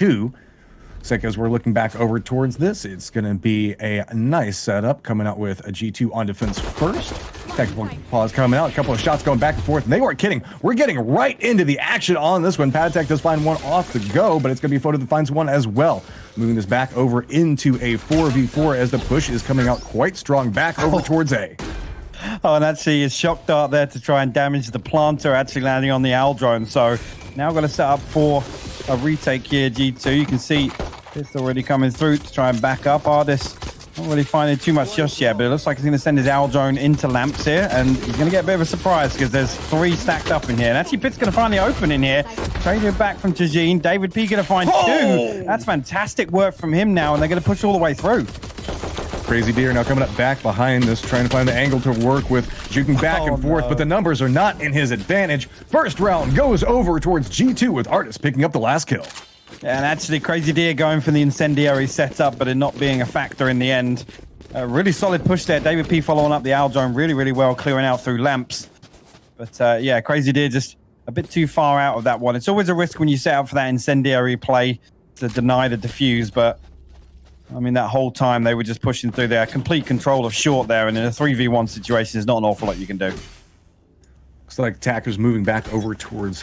G2. Looks like as we're looking back over towards this, it's going to be a nice setup coming out with a G2 on defense first. Technical pause coming out, a couple of shots going back and forth, and they weren't kidding. We're getting right into the action on this one. Padtech does find one off the go, but it's going to be Photo that finds one as well. Moving this back over into a 4v4 as the push is coming out quite strong back over towards A. Oh, and actually his shock dart there to try and damage the planter, actually landing on the owl drone. So now going to set up for a retake here, G2. You can see it's already coming through to try and back up. Artis not really finding too much just yet, but it looks like he's going to send his owl drone into lamps here, and he's going to get a bit of a surprise because there's 3 stacked up in here. And actually, Pitt's going to find the open in here. Traded back from Tajin. David P going to find 2. That's fantastic work from him now, and they're going to push all the way through. Crazy Deer now coming up back behind this, trying to find the angle to work with, juking back and forth, but the numbers are not in his advantage. First round goes over towards G2 with Artis picking up the last kill. Yeah, and actually Crazy Deer going for the incendiary setup, but it not being a factor in the end. Really solid push there. David P following up the owl drone really, really well, clearing out through lamps. But yeah, Crazy Deer just a bit too far out of that one. It's always a risk when you set up for that incendiary play to deny the defuse, but I mean, that whole time they were just pushing through there. Complete control of short there, and in a 3v1 situation, there's not an awful lot you can do. Looks like attackers moving back over towards,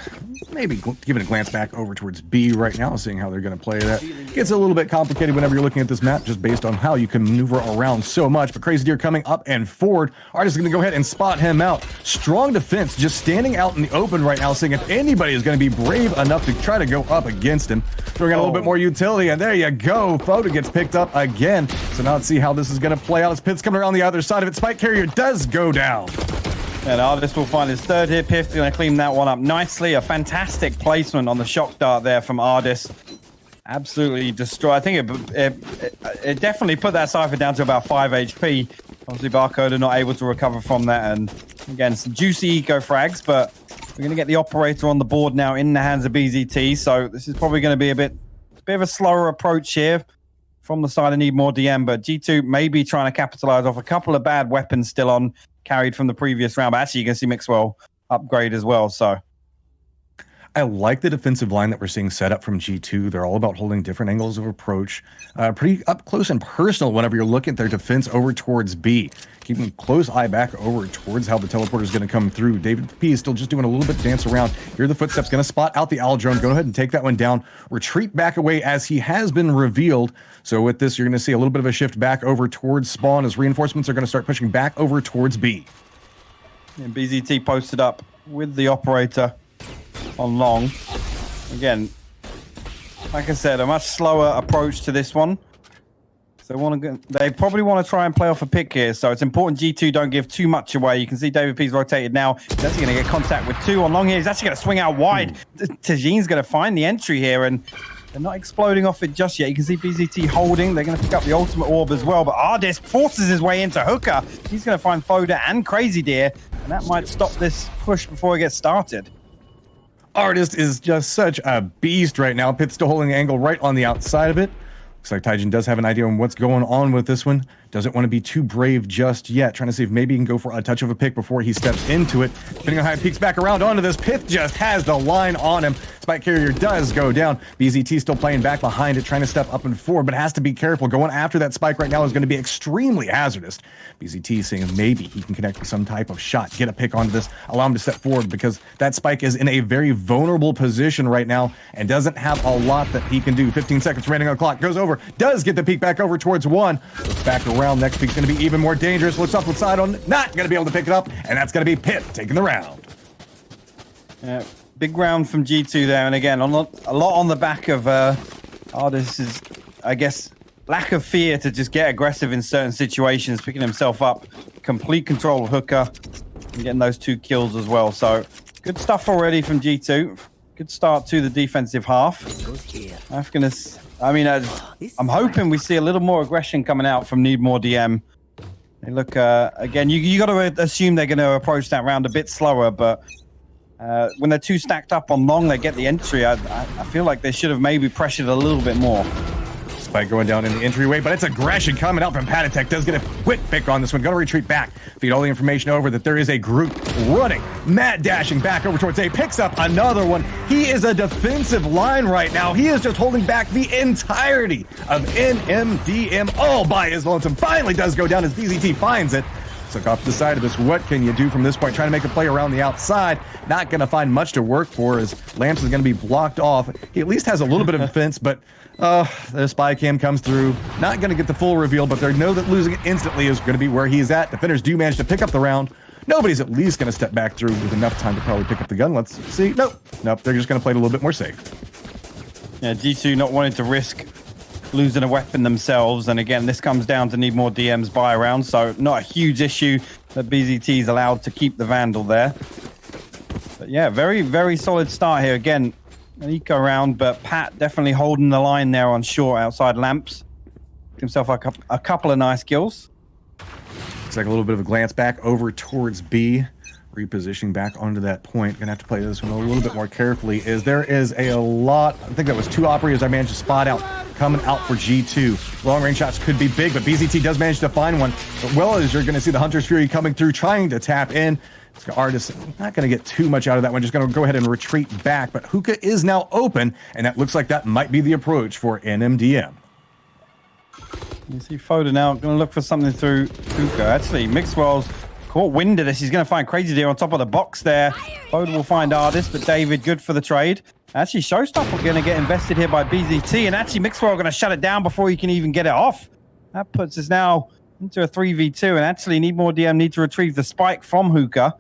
maybe giving a glance back over towards B right now, seeing how they're going to play that. Gets a little bit complicated whenever you're looking at this map, just based on how you can maneuver around so much. But Crazy Deer coming up and forward. Artis is going to go ahead and spot him out. Strong defense, just standing out in the open right now, seeing if anybody is going to be brave enough to try to go up against him. Throwing out a little bit more utility, and there you go. Photo gets picked up again. So now let's see how this is going to play out as Pitt's coming around the other side of it. Spike Carrier does go down. And Artis will find his 3rd hit. Piff's going to clean that one up nicely. A fantastic placement on the shock dart there from Artis. Absolutely destroy. I think it definitely put that Cypher down to about 5 HP. Obviously, Barcoder not able to recover from that. And again, some juicy eco frags, but we're going to get the operator on the board now in the hands of BZT. So this is probably going to be a bit of a slower approach here from the side of nmDM. But G2 may be trying to capitalize off a couple of bad weapons still on carried from the previous round, but actually you can see Mixwell upgrade as well. So I like the defensive line that we're seeing set up from G2. They're all about holding different angles of approach, pretty up close and personal whenever you're looking at their defense over towards B. Keeping a close eye back over towards how the teleporter is going to come through. David P is still just doing a little bit dance around. Here the footsteps, going to spot out the owl drone. Go ahead and take that one down. Retreat back away as he has been revealed. So with this, you're going to see a little bit of a shift back over towards spawn as reinforcements are going to start pushing back over towards B. And BZT posted up with the operator on long. Again, like I said, a much slower approach to this one. So they probably want to try and play off a pick here. So it's important G2 don't give too much away. You can see David P's rotated now. He's actually going to get contact with 2 on long here. He's actually going to swing out wide. Tajin's going to find the entry here, and they're not exploding off it just yet. You can see BZT holding. They're going to pick up the ultimate orb as well. But Artis forces his way into Hooker. He's going to find Foda and Crazy Deer, and that might stop this push before it gets started. Artis is just such a beast right now. Pitt's still holding the angle right on the outside of it. Looks like Taijin does have an idea on what's going on with this one. Doesn't want to be too brave just yet. Trying to see if maybe he can go for a touch of a pick before he steps into it. Depending on how he peeks back around onto this, Pith just has the line on him. Spike Carrier does go down. BZT still playing back behind it, trying to step up and forward, but has to be careful. Going after that spike right now is going to be extremely hazardous. BZT seeing if maybe he can connect with some type of shot, get a pick onto this, allow him to step forward, because that spike is in a very vulnerable position right now and doesn't have a lot that he can do. 15 seconds remaining on the clock. Goes over, does get the peek back over towards 1. Looks back around. Next peek's going to be even more dangerous. Looks up the side on, not going to be able to pick it up, and that's going to be Pitt taking the round. Big round from G2 there, and again, a lot on the back of Artis's, I guess, lack of fear to just get aggressive in certain situations, picking himself up, complete control of Hooker, and getting those 2 kills as well. So, good stuff already from G2. Good start to the defensive half. I'm hoping we see a little more aggression coming out from nmDM. They look, again, you got to assume they're going to approach that round a bit slower, but when they're 2 stacked up on long, they get the entry. I feel like they should have maybe pressured a little bit more. Spike going down in the entryway, but it's aggression coming out from Patatek. Does get a quick pick on this one. Gonna retreat back. Feed all the information over that there is a group running. Matt dashing back over towards A. Picks up another one. He is a defensive line right now. He is just holding back the entirety of nmDM all by his lonesome. Finally does go down as BZT finds it. So off the side of this, what can you do from this point? Trying to make a play around the outside. Not going to find much to work for as Lamps is going to be blocked off. He at least has a little bit of defense, but the spy cam comes through. Not going to get the full reveal, but they know that losing it instantly is going to be where he's at. Defenders do manage to pick up the round. Nobody's at least going to step back through with enough time to probably pick up the gun. Let's see. Nope. They're just going to play it a little bit more safe. Yeah, G2 not wanting to risk losing a weapon themselves, and again, this comes down to need more DMs buy around, so not a huge issue that BZT is allowed to keep the Vandal there. But yeah, very, very solid start here. Again, an eco round, but Pat definitely holding the line there on short outside Lamps. Himself a couple of nice kills. Looks like a little bit of a glance back over towards B. Repositioning back onto that point. Gonna have to play this one a little bit more carefully. There is a lot, I think that was 2 operators I managed to spot out coming out for G2. Long range shots could be big, but BZT does manage to find one. But well as you're gonna see the Hunter's Fury coming through, trying to tap in. Artist not gonna get too much out of that one, just gonna go ahead and retreat back. But Hookah is now open, and that looks like that might be the approach for nmDM. You see Foda now gonna look for something through Hookah. Actually, Mixwell's caught wind of this. He's going to find Crazy Deer on top of the box there. Foda will find Artist, but David good for the trade. Actually, Showstopper going to get invested here by BZT, and actually Mixwell going to shut it down before he can even get it off. That puts us now into a 3v2, and actually need more DM, need to retrieve the spike from Hookah.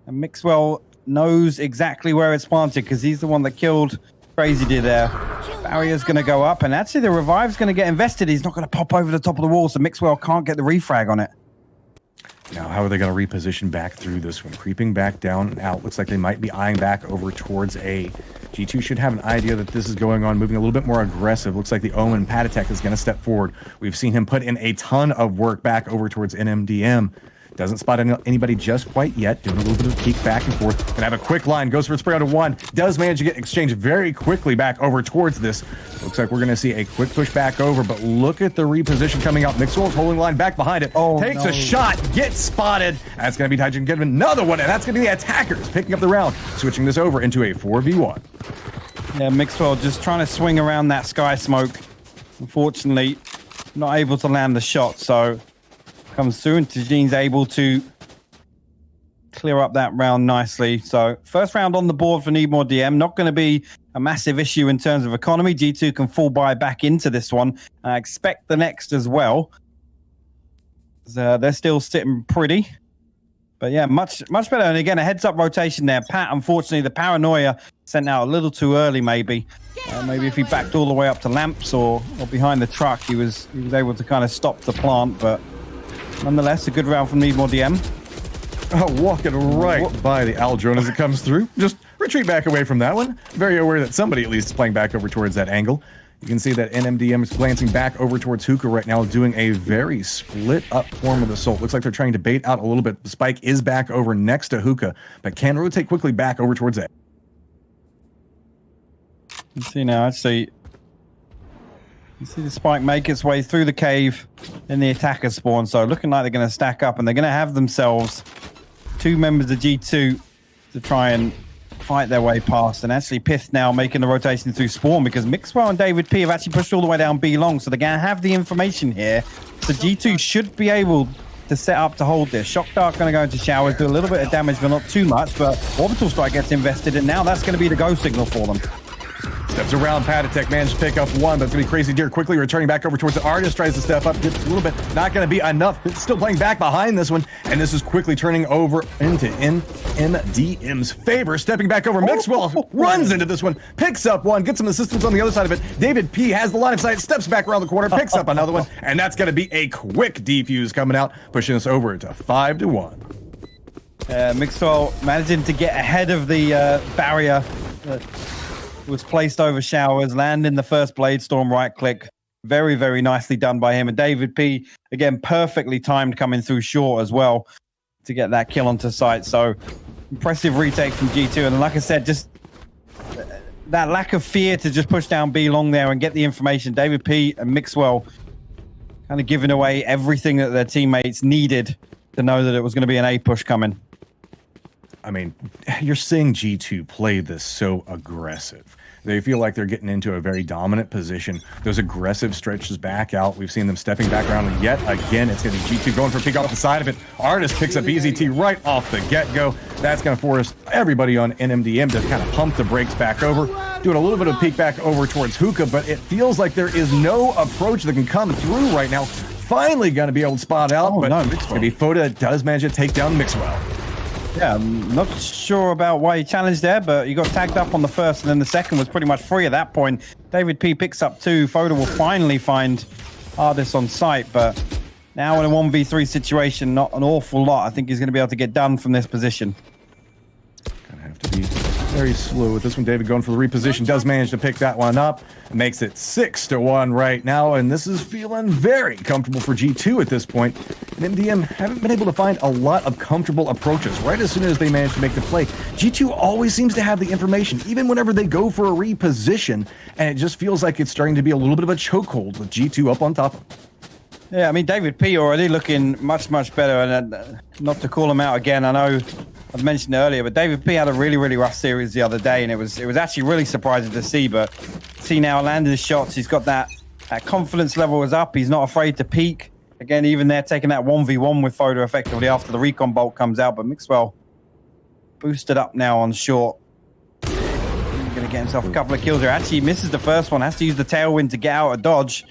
And Mixwell knows exactly where it's planted because he's the one that killed Crazy Deer there. Barrier's going to go up, and actually the revive's going to get invested. He's not going to pop over the top of the wall, so Mixwell can't get the refrag on it. Now, how are they going to reposition back through this one? Creeping back down and out. Looks like they might be eyeing back over towards A. G2 should have an idea that this is going on, moving a little bit more aggressive. Looks like the Omen Patatek is going to step forward. We've seen him put in a ton of work back over towards nmDM. Doesn't spot anybody just quite yet. Doing a little bit of peek back and forth. Gonna have a quick line. Goes for a spray onto one. Does manage to get exchanged very quickly back over towards this. Looks like we're gonna see a quick push back over, but look at the reposition coming out. Mixwell's holding line back behind it. Takes a shot. Gets spotted. That's gonna be Taijin getting another one, and that's gonna be the attackers picking up the round. Switching this over into a 4v1. Yeah, Mixwell just trying to swing around that sky smoke. Unfortunately, not able to land the shot, so comes through, and Tajin's able to clear up that round nicely. So first round on the board for Need More DM. Not going to be a massive issue in terms of economy. G2 can full buy back into this one. I expect the next as well. They're still sitting pretty. But yeah, much better. And again, a heads up rotation there. Pat, unfortunately, the paranoia sent out a little too early maybe. Maybe if he backed all the way up to Lamps or behind the truck, he was able to kind of stop the plant. But nonetheless, a good round from Need More DM. Oh, walking right by the Owl drone as it comes through. Just retreat back away from that one. Very aware that somebody at least is playing back over towards that angle. You can see that nmDM is glancing back over towards Hookah right now, doing a very split up form of assault. Looks like they're trying to bait out a little bit. The spike is back over next to Hookah, but can rotate quickly back over towards A. You see now, actually, you see the spike make its way through the cave in the attacker spawn. So looking like they're going to stack up, and they're going to have themselves 2 members of G2 to try and fight their way past. And actually Pith now making the rotation through spawn because Mixwell and David P have actually pushed all the way down B long. So they're going to have the information here. So G2 should be able to set up to hold this. Shock Dart going to go into showers, do a little bit of damage, but not too much. But Orbital Strike gets invested, and now that's going to be the go signal for them. Steps around Patatek, managed to pick up one, but it's going to be Crazy Deer quickly returning back over towards the Artist, tries to step up, gets a little bit, not going to be enough, but still playing back behind this one, and this is quickly turning over into nmDM's favor, stepping back over. Mixwell runs into this one, picks up one, gets some assistance on the other side of it. David P has the line of sight, steps back around the corner, picks up another one, and that's going to be a quick defuse coming out, pushing us over to 5-1. Mixwell managing to get ahead of the barrier was placed over showers, land in the first Blade Storm right click. Very, very nicely done by him. And David P, again, perfectly timed coming through short as well to get that kill onto site. So impressive retake from G2. And like I said, just that lack of fear to just push down B long there and get the information. David P and Mixwell kind of giving away everything that their teammates needed to know that it was going to be an A push coming. I mean, you're seeing G2 play this so aggressive. They feel like they're getting into a very dominant position. Those aggressive stretches back out. We've seen them stepping back around, and yet again, it's going to be G2 going for a peek off the side of it. Artist picks up BZT right off the get-go. That's going to force everybody on nmDM to kind of pump the brakes back over, doing a little bit of peek back over towards Hookah, but it feels like there is no approach that can come through right now. Finally going to be able to spot out, but no, maybe Foda does manage to take down Mixwell. Yeah, I'm not sure about why he challenged there, but he got tagged up on the first, and then the second was pretty much free at that point. David P picks up 2. Foda will finally find Ardis on site, but now in a 1v3 situation, not an awful lot. I think he's going to be able to get done from this position. Gonna have to be very slow with this one. David going for the reposition, does manage to pick that one up. Makes it 6-1 right now, and this is feeling very comfortable for G2 at this point. And nmDM haven't been able to find a lot of comfortable approaches. Right as soon as they manage to make the play, G2 always seems to have the information, even whenever they go for a reposition, and it just feels like it's starting to be a little bit of a chokehold with G2 up on top. Yeah, I mean, David P already looking much, much better, and not to call him out again, I know I've mentioned it earlier, but David P had a really, really rough series the other day, and it was actually really surprising to see, but see now landed his shots, he's got that confidence level is up, he's not afraid to peak. Again, even there, taking that 1v1 with Foda effectively after the recon bolt comes out, but Mixwell boosted up now on short. He's going to get himself a couple of kills here. Actually, he misses the first one, has to use the tailwind to get out of dodge.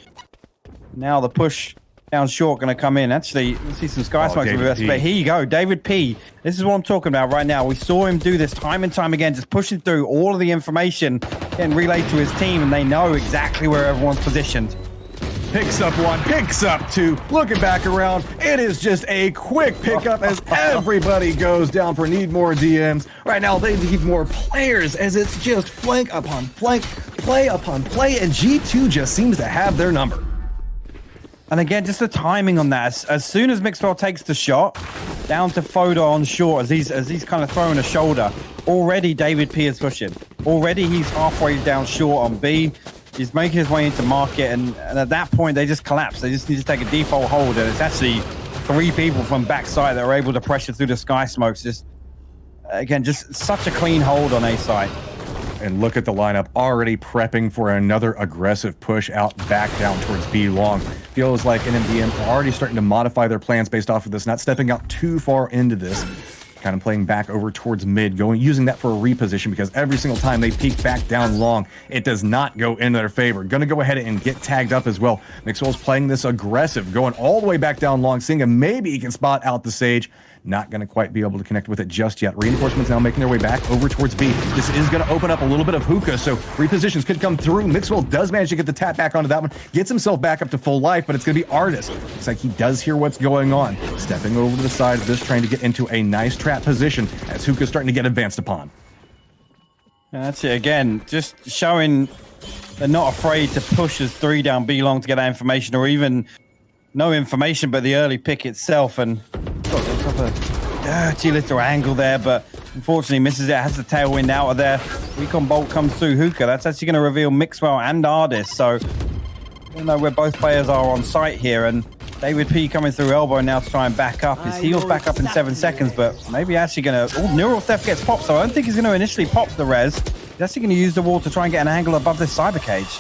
Now the push down short going to come in. Actually, let's see some sky smokes. But here you go, David P. This is what I'm talking about right now. We saw him do this time and time again, just pushing through all of the information, getting relayed to his team, and they know exactly where everyone's positioned. Picks up 1, picks up 2, looking back around. It is just a quick pickup as everybody goes down for need more DMs. Right now, they need more players as it's just flank upon flank, play upon play, and G2 just seems to have their number. And again, just the timing on that. As soon as Mixwell takes the shot, down to Foda on short, as he's kind of throwing a shoulder, already David P is pushing. Already he's halfway down short on B. He's making his way into market, and at that point, they just collapse. They just need to take a default hold, and it's actually 3 people from backside that are able to pressure through the sky smokes. Just, again, just such a clean hold on A side. And look at the lineup already prepping for another aggressive push out back down towards B long. Feels like nmDM are already starting to modify their plans based off of this, not stepping out too far into this. Kind of playing back over towards mid, using that for a reposition, because every single time they peek back down long, it does not go in their favor. Gonna go ahead and get tagged up as well. Mixwell's playing this aggressive, going all the way back down long, seeing if maybe he can spot out the Sage. Not going to quite be able to connect with it just yet. Reinforcements now making their way back over towards B. This is going to open up a little bit of hookah, so repositions could come through. Mixwell does manage to get the tap back onto that one. Gets himself back up to full life, but it's going to be Artist. Looks like he does hear what's going on. Stepping over to the side of this, trying to get into a nice trap position as hookah's starting to get advanced upon. Yeah, that's it again. Just showing they're not afraid to push as 3 down B long to get that information, or even no information, but the early pick itself. And got a dirty little angle there, but unfortunately misses it. Has the tailwind out of there. Recon bolt comes through hookah. That's actually going to reveal Mixwell and Ardis. So you know where both players are on site here, and David P coming through elbow now to try and back up. His heals back up in 7 seconds, but maybe actually going to... Oh, Neural Theft gets popped, so I don't think he's going to initially pop the res. He's actually going to use the wall to try and get an angle above this cyber cage.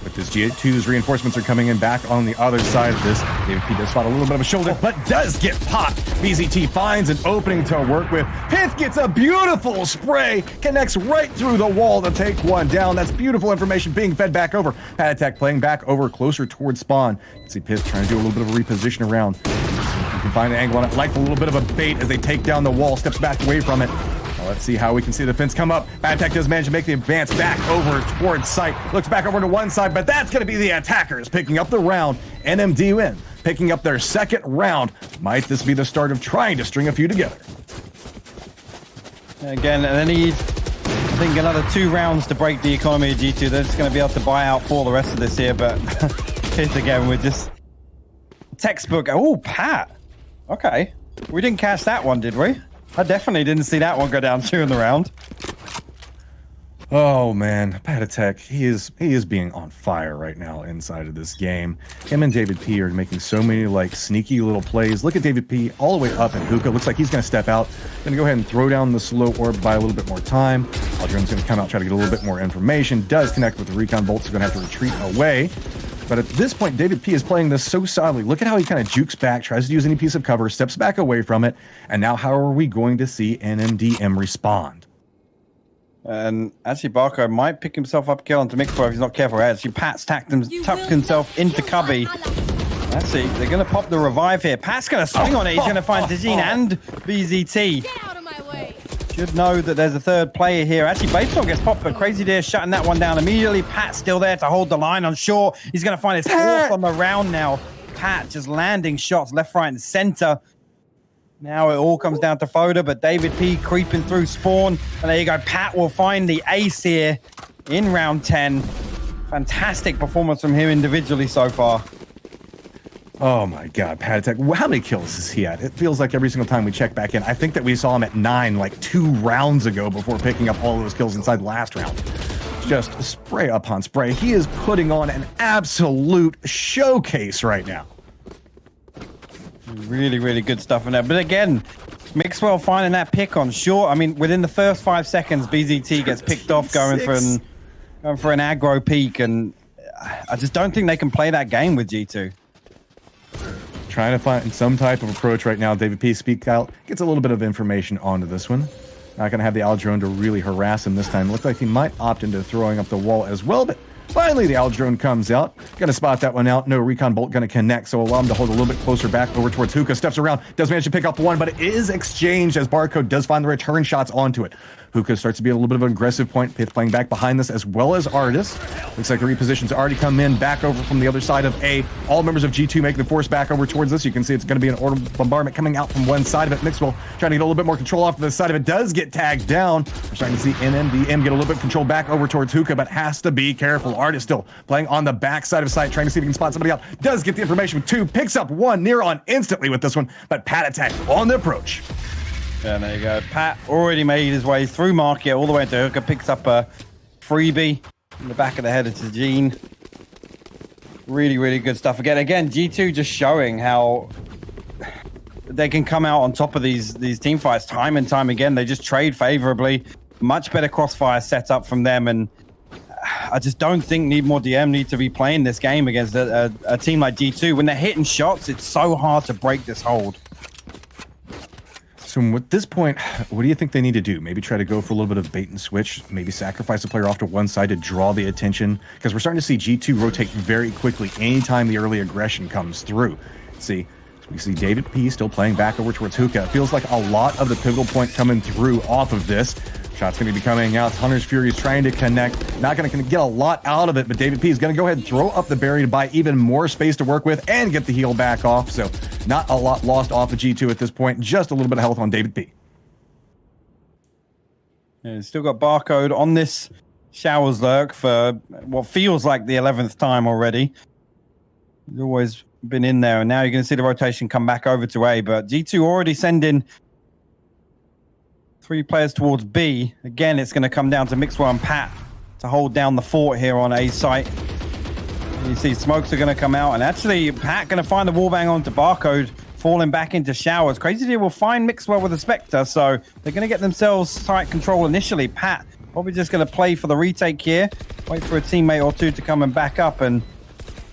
With this G2's reinforcements are coming in back on the other side of this. David P does spot a little bit of a shoulder, but does get popped. BZT finds an opening to work with. Pith gets a beautiful spray, connects right through the wall to take one down. That's beautiful information being fed back over. Pad Attack playing back over closer towards spawn. You can see Pith trying to do a little bit of a reposition around. You can find an angle on it, like a little bit of a bait as they take down the wall, steps back away from it. Now let's see how we can see the fence come up. Bad Tech does manage to make the advance back over towards site. Looks back over to one side, but that's going to be the attackers picking up the round. nmDM picking up their second round. Might this be the start of trying to string a few together? Again, and they need, I think, another 2 rounds to break the economy of G2. They're just going to be able to buy out for the rest of this here, but Pith again with just textbook. Oh, Pat. Okay. We didn't catch that one, did we? I definitely didn't see that one go down 2 in the round. Oh man, Patatek, he is being on fire right now inside of this game. Him and David P are making so many like sneaky little plays. Look at David P all the way up in hookah. Looks like he's gonna step out. Gonna go ahead and throw down the slow orb by a little bit more time. Aldrin's gonna come out, try to get a little bit more information. Does connect with the recon bolts, so gonna have to retreat away. But at this point, David P is playing this so solidly. Look at how he kind of jukes back, tries to use any piece of cover, steps back away from it. And now how are we going to see nmDM respond? And actually, Barco might pick himself up kill onto Mixwell if he's not careful. Actually, Pat's tucked himself into Cubby. That's it. They're going to pop the revive here. Pat's going to swing on it. He's going to find Dajin and BZT. Get out of my way. Should know that there's a third player here. Actually, Batestorm gets popped, but Crazy Deer shutting that one down immediately. Pat's still there to hold the line on shore. He's going to find his fourth on the round now. Pat just landing shots left, right, and center. Now it all comes down to Foda, but David P creeping through spawn. And there you go. Pat will find the ace here in round 10. Fantastic performance from him individually so far. Oh my God, Patatek. How many kills is he at? It feels like every single time we check back in. I think that we saw him at 9 like 2 rounds ago before picking up all of those kills inside the last round. Just spray upon spray. He is putting on an absolute showcase right now. Really, really good stuff in there. But again, Mixwell finding that pick on short. I mean, within the first 5 seconds, BZT gets picked off going for an aggro peak. And I just don't think they can play that game with G2. Trying to find some type of approach right now. David P speaks out, gets a little bit of information onto this one. Not going to have the Aldrone to really harass him this time. Looks like he might opt into throwing up the wall as well, but finally the Aldrone comes out. Gonna spot that one out. No recon bolt gonna connect, so allow him to hold a little bit closer back over towards Hookah. Steps around, does manage to pick up one, but it is exchanged as Barcode does find the return shots onto it. Hookah starts to be a little bit of an aggressive point. Pith playing back behind this as well as Artis. Looks like the repositions already come in back over from the other side of A. All members of G2 making the force back over towards this. You can see it's going to be an order bombardment coming out from one side of it. Mixwell trying to get a little bit more control off to the side of it. Does get tagged down. We're starting to see nmDM get a little bit of control back over towards Hookah, but has to be careful. Artis still playing on the back side of site, trying to see if he can spot somebody out. Does get the information with 2. Picks up 1 near on instantly with this one, but Patatek on the approach. Yeah, there you go. Pat already made his way through market all the way to Hookah. Picks up a freebie in the back of the head of Tajin. Really, really good stuff. Again, G2 just showing how they can come out on top of these team fights time and time again. They just trade favorably. Much better crossfire setup from them. And I just don't think nmDM need to be playing this game against a team like G2. When they're hitting shots, it's so hard to break this hold. So at this point, what do you think they need to do? Maybe try to go for a little bit of bait and switch, maybe sacrifice a player off to one side to draw the attention, because we're starting to see G2 rotate very quickly anytime the early aggression comes through. See, we see David P still playing back over towards Hookah. It feels like a lot of the pivotal point coming through off of this. Shot's going to be coming out. Hunter's Fury is trying to connect. Not going to get a lot out of it, but David P is going to go ahead and throw up the barrier to buy even more space to work with and get the heal back off. So not a lot lost off of G2 at this point. Just a little bit of health on David P. Yeah, still got Barcode on this Showers Lurk for what feels like the 11th time already. He's always been in there, and now you're going to see the rotation come back over to A, but G2 already sending 3 players towards B. Again, it's going to come down to Mixwell and Pat to hold down the fort here on A site. You see smokes are going to come out, and actually Pat going to find the wallbang onto Barcode, falling back into Showers. Crazy Deer will find Mixwell with a Spectre, so they're going to get themselves site control initially. Pat probably just going to play for the retake here, wait for a teammate or 2 to come and back up, and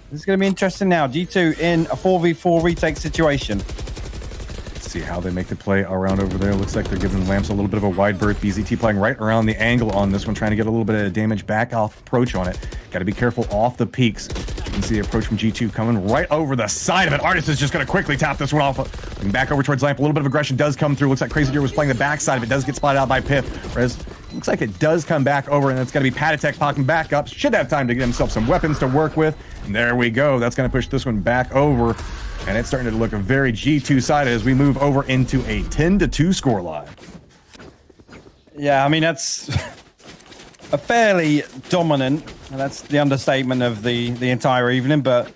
this is going to be interesting now. G2 in a 4v4 retake situation. See how they make the play around over there. Looks like they're giving Lamps a little bit of a wide berth. BZT playing right around the angle on this one, trying to get a little bit of damage back off approach on it. Got to be careful off the peaks. You can see the approach from G2 coming right over the side of it. Artis is just going to quickly tap this one off. And back over towards Lamp. A little bit of aggression does come through. Looks like Crazy Deer was playing the backside of it. Does get spotted out by Pith. Whereas looks like it does come back over, and it's going to be Patatek popping back up. Should have time to get himself some weapons to work with. And there we go. That's going to push this one back over. And it's starting to look a very G2 sided as we move over into a 10-2 scoreline. Yeah, I mean, that's a fairly dominant, and that's the understatement of the entire evening, but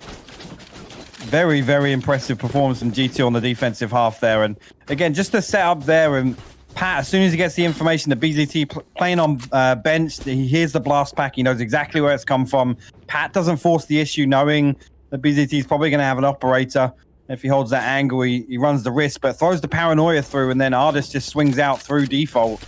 very, very impressive performance from G2 on the defensive half there. And again, just the setup there, and Pat, as soon as he gets the information that BZT playing on bench, he hears the blast pack, he knows exactly where it's come from. Pat doesn't force the issue, knowing that BZT is probably going to have an operator. If he holds that angle, he runs the risk, but throws the paranoia through, and then Artist just swings out through default.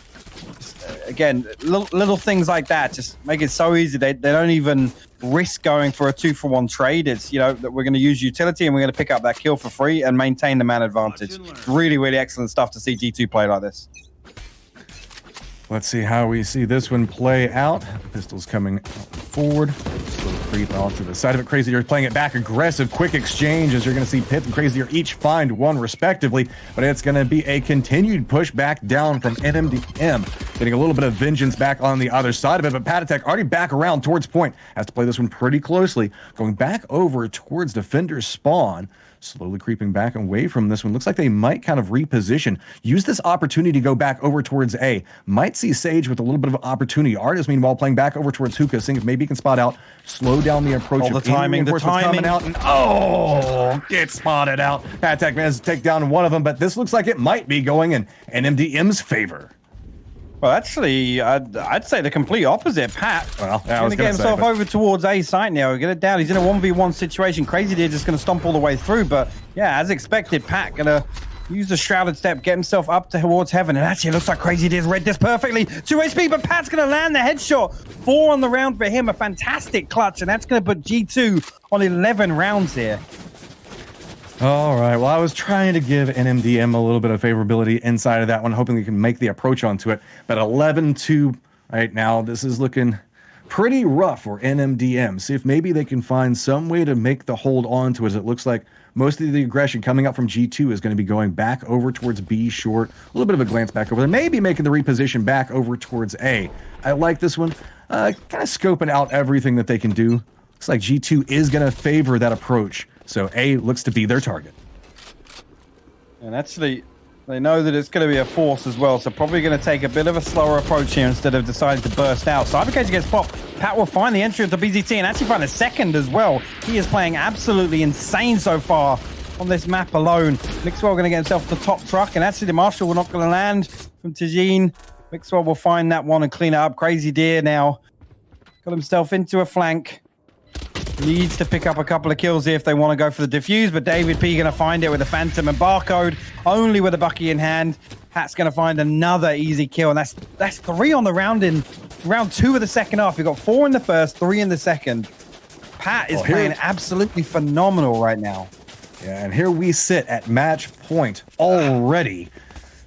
Again, little things like that just make it so easy. They don't even risk going for a 2-for-1 trade. It's, you know, that we're going to use utility and we're going to pick up that kill for free and maintain the man advantage. Really, really excellent stuff to see G2 play like this. Let's see how we see this one play out. Pistols coming forward. Just a little creep off to the side of it. Crazy Deer playing it back. Aggressive, quick exchange as you're going to see Pith and Crazy Deer each find one respectively. But it's going to be a continued push back down from nmDM. Getting a little bit of vengeance back on the other side of it. But Patatek already back around towards point. Has to play this one pretty closely. Going back over towards Defender's spawn. Slowly creeping back away from this one. Looks like they might kind of reposition. Use this opportunity to go back over towards A. Might see Sage with a little bit of opportunity. Artist, meanwhile, playing back over towards Hookah, seeing if maybe he can spot out, slow down the approach. The timing. Coming out and, oh, get spotted out. Patek managed to take down one of them, but this looks like it might be going in nmDM's favor. Well, actually, I'd say the complete opposite. Pat, well, yeah, going to get himself over towards A site now. Get it down. He's in a 1v1 situation. Crazy Deer just going to stomp all the way through. But yeah, as expected, Pat going to use the Shrouded Step, get himself up towards heaven. And actually, it looks like Crazy Deer's read this perfectly. 2 HP, but Pat's going to land the headshot. 4 on the round for him. A fantastic clutch. And that's going to put G2 on 11 rounds here. All right. Well, I was trying to give nmDM a little bit of favorability inside of that one, hoping they can make the approach onto it. But 11-2 right now, this is looking pretty rough for nmDM. See if maybe they can find some way to make the hold on to it. It looks like most of the aggression coming up from G2 is going to be going back over towards B short. A little bit of a glance back over there. Maybe making the reposition back over towards A. I like this one. Kind of scoping out everything that they can do. Looks like G2 is going to favor that approach. So A looks to be their target. And actually, they know that it's going to be a force as well, so probably going to take a bit of a slower approach here instead of deciding to burst out. Cybercage gets popped. Pat will find the entry into BZT and actually find a second as well. He is playing absolutely insane so far on this map alone. Mixwell going to get himself to the top truck, and actually the Marshall will not going to land from Tajin. Mixwell will find that one and clean it up. Crazy Deer now got himself into a flank. Needs to pick up a couple of kills here if they want to go for the defuse, but David P going to find it with a Phantom and Barcode, only with a Bucky in hand. Pat's going to find another easy kill, and that's 3 on the round in round 2 of the second half. We've got 4 in the first, 3 in the second. Pat is playing absolutely phenomenal right now. Yeah, and here we sit at match point already.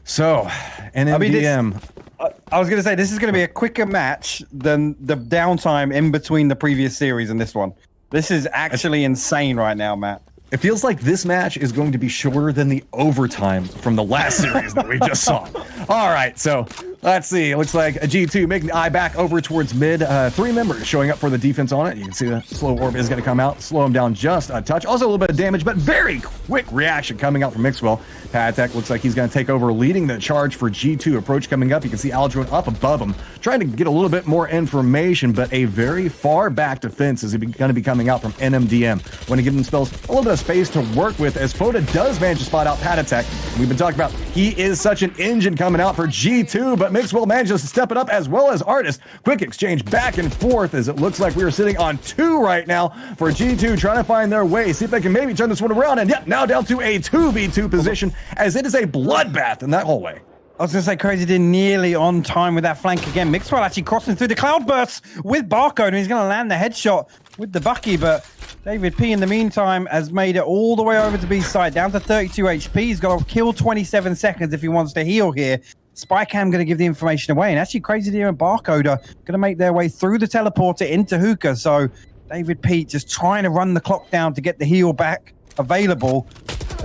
So, nmDM... I was going to say, this is going to be a quicker match than the downtime in between the previous series and this one. This is actually insane right now, Matt. It feels like this match is going to be shorter than the overtime from the last series that we just saw. All right, so let's see. It looks like a G2 making the eye back over towards mid. 3 members showing up for the defense on it. You can see the slow orb is going to come out, slow him down just a touch. Also a little bit of damage, but very quick reaction coming out from Mixwell. Patek looks like he's going to take over, leading the charge for G2. Approach coming up. You can see Aldrin up above him, trying to get a little bit more information, but a very far back defense is going to be coming out from nmDM. Want to give themselves a little bit of space to work with, as Foda does manage to spot out Patatek. We've been talking about he is such an engine coming out for G2, but Mixwell manages to step it up as well as Artist. Quick exchange back and forth as it looks like we are sitting on 2 right now for G2, trying to find their way, see if they can maybe turn this one around, and yep, now down to a 2v2 position as it is a bloodbath in that hallway. I was going to say, Crazy Deer nearly on time with that flank again. Mixwell actually crossing through the cloud bursts with Barcode, and he's going to land the headshot with the Bucky, but David P in the meantime has made it all the way over to B side, down to 32 HP. He's got to kill 27 seconds if he wants to heal here. Spycam going to give the information away, and actually Crazy Deer and Barcode are going to make their way through the teleporter into Hookah. So David P just trying to run the clock down to get the heal back available.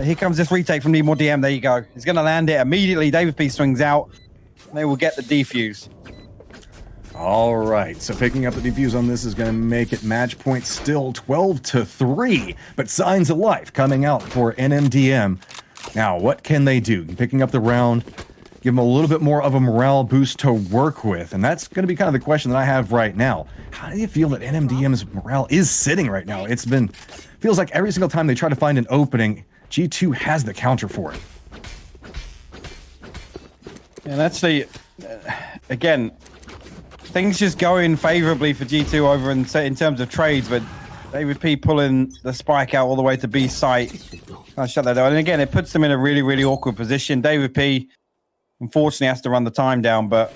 Here comes this retake from nmDM. There you go. He's going to land it immediately. David P swings out. They will get the defuse. All right, so picking up the defuse on this is going to make it match point still 12-3, but signs of life coming out for nmDM. Now, what can they do? Picking up the round, give them a little bit more of a morale boost to work with, and that's going to be kind of the question that I have right now. How do you feel that nmDM's morale is sitting right now? Feels like every single time they try to find an opening, G2 has the counter for it. And actually, again, things just going favorably for G2 over in terms of trades, but David P pulling the spike out all the way to B site. I'll shut that down. And again, it puts them in a really, really awkward position. David P, unfortunately, has to run the time down, but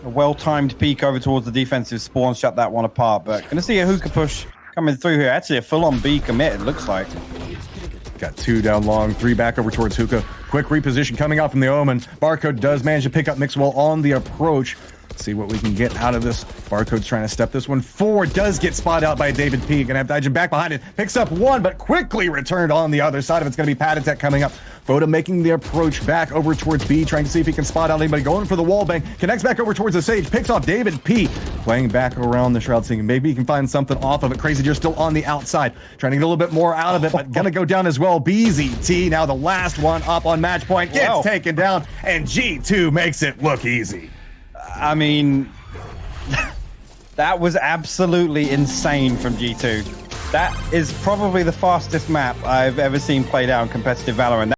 a well-timed peek over towards the defensive spawn shut that one apart. But going to see a hookah push coming through here. Actually, a full-on B commit, it looks like. Got 2 down long, 3 back over towards Hookah. Quick reposition coming out from the Omen. Barcode does manage to pick up Mixwell on the approach. Let's see what we can get out of this. Barcode's trying to step this one forward. Does get spotted out by David P. Gonna have Dijin back behind it. Picks up 1, but quickly returned on the other side of it. It's gonna be Patatek coming up. Foda making the approach back over towards B, trying to see if he can spot out anybody. Going for the wall bang. Connects back over towards the Sage. Picks off David P. Playing back around the Shroud, thinking maybe he can find something off of it. Crazy Deer still on the outside. Trying to get a little bit more out of it, but gonna go down as well. BZT, now the last one up on match point. Gets taken down, and G2 makes it look easy. I mean, that was absolutely insane from G2. That is probably the fastest map I've ever seen played out in competitive Valorant.